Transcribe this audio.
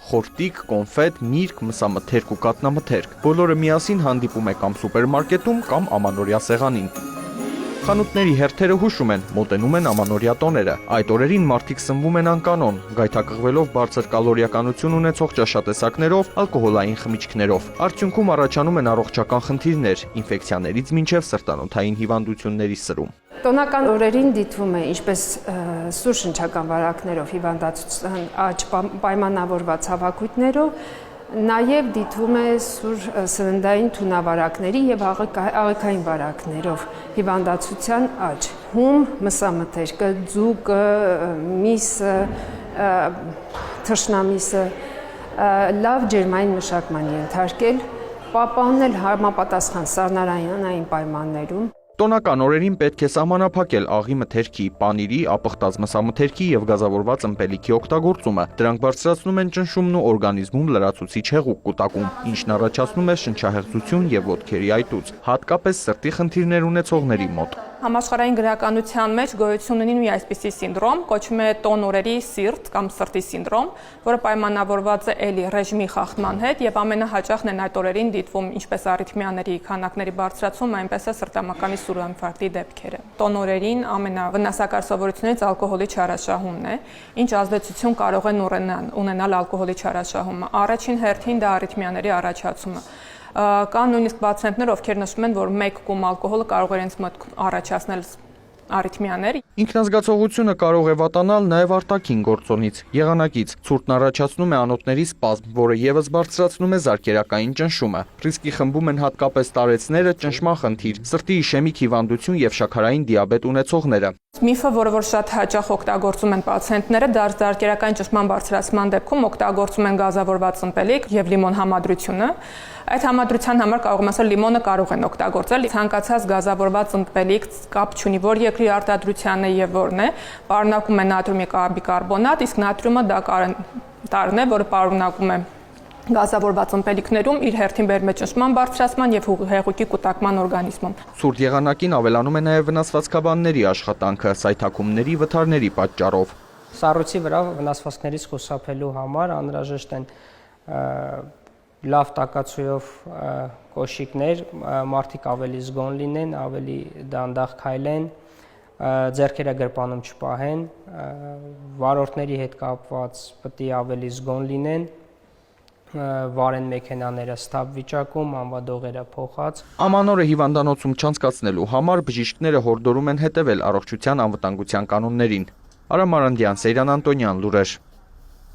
խորտիկ, կոնֆետ, միրգ, մսամթերք ու կատնամթերք։ Բոլորը միասին հանդիպում է կամ սուպերմարկետում, կամ ամանորյա սեղանին։ Խանութների հերթերը հուշում են, մոտենում են ամանորյա տոները։ Այդ օրերին մարդիկ սնվում են անկանոն, գայթակղվելով բարձր կալորիականություն ունեցող ճաշատեսակներով, ալկոհոլային խմիչքներով։ Արդյունքում առաջանում են առողջական խնդիրներ, ինֆեկցիաներից մինչև սրտանոթային հիվանդությունների սրում։ Տոնական օրերին դիտվում է ինչպես սուր շնչական վարակներով հիվանդացության աճ պայմանավորված հավաքույթներով, նաև դիտվում է սուր սննդային թունավարակների եւ աղիքային վարակներով հիվանդացության աճ։ Հում, մսամթերքը, ձուկը, միսը, թշնամիսը լավ ջերմային մշակման ենթարկել, պահպանել համապատասխան սառնարանային պայմաններում։ Տոնական օրերին պետք է սահմանափակել աղի մթերքի, պանիրի, ապխտած մսամթերքի եւ գազավորված ըմպելիքի օգտագործումը։ Դրանք բարձրացնում են ճնշումն ու օրգանիզմում լրացուցիչ հեղուկ կուտակում, ինչն առաջացնում է շնչահեղձություն եւ ոտքերի այտուց, հատկապես սրտի խնդիրներ ունեցողների մոտ։ Համաշխարհային գրականության մեջ գոյություն ունի մի այսպիսի սինդրոմ, կոչվում է տոնորերի սիրտ կամ սրտի սինդրոմ, որը պայմանավորված է էլի ռեժիմի խախտման հետ եւ ամենահաճախն են այդ օրերին դիտվում ինչպես արիթմիաների քանակների բարձրացում, այնպես է սրտամկանի սուր ինֆարկտի դեպքերը։ Տոնորերին ամենավնասակար սովորություններից ալկոհոլի չարաշահումն է, ինչ ազդեցություն կարող են ունենալ ալկոհոլի չարաշահումը։ Առաջին հերթին դա արիթմիաների առաջացումը։ Կան նույնիսկ պացիենտներ, ովքեր նշում են, որ 1 կում ալկոհոլը կարող է իրենց մոտ առաջացնել արիթմիաներ։ Ինքնազգացողությունը կարող է վատանալ նաև արտաքին գործոնից, եղանակից։ Ցուրտն առաջացնում է անոթների սպազմ, որը եւս բարձրացնում է զարկերակային ճնշումը։ Ռիսկի խմբում են հատկապես տարեցները, ճնշման խնդիր, սրտի իշեմիկ հիվանդություն եւ շաքարային դիաբետ ունեցողները։ Միֆը, որ շատ հաճախ օգտագործում են պացիենտները, զարկերակային ճնշման բարձրացման դեպքում օգտագործում են գազավորված ըմպելիք եւ լիմոն համադրությունը։ Այդ համադրության համար կարող եմ ասել լիմոնը կարող են օգտագործել։ Ցանկացած գազավորված ըմպելիք կապ չունի, որ երկրի արտադրության է եւ որն է, պարունակում է նատրիումի բիկարբոնատ, իսկ նատրիումը դա տարրն է, որը պարունակում է գազավորված ըմպելիքներում իր հերթին բերում է ճնշման բարձրացման եւ հեղուկի կուտակման օրգանիզմում։ Ցուրտ եղանակին ավելանում է նաեւ վնասվածքաբանների աշխատանքը սայթաքումների, վթարների պատճառով։ Սառույցի վրա վնասվածքներից խուսափելու համար անհրաժեշտ են լավ տակացույով կոշիկներ, մարդիկ ավելի զգոն լինեն, ավելի դանդաղ քայլեն, ձեռքերը գրպանում չպահեն, վարորդների հետ կապված պետք է ավելի զգոն լինեն, վարեն մեքենաները ստապ վիճակում, անվադողերը փոխած։ Ամանորը հիվանդանոցում չանցկացնելու համար բժիշկները հորդորում են հետևել առողջության անվտանգության կանոններին։ Արամ Մարանդյան, Սեյրան Անտոնյան, լուրեր։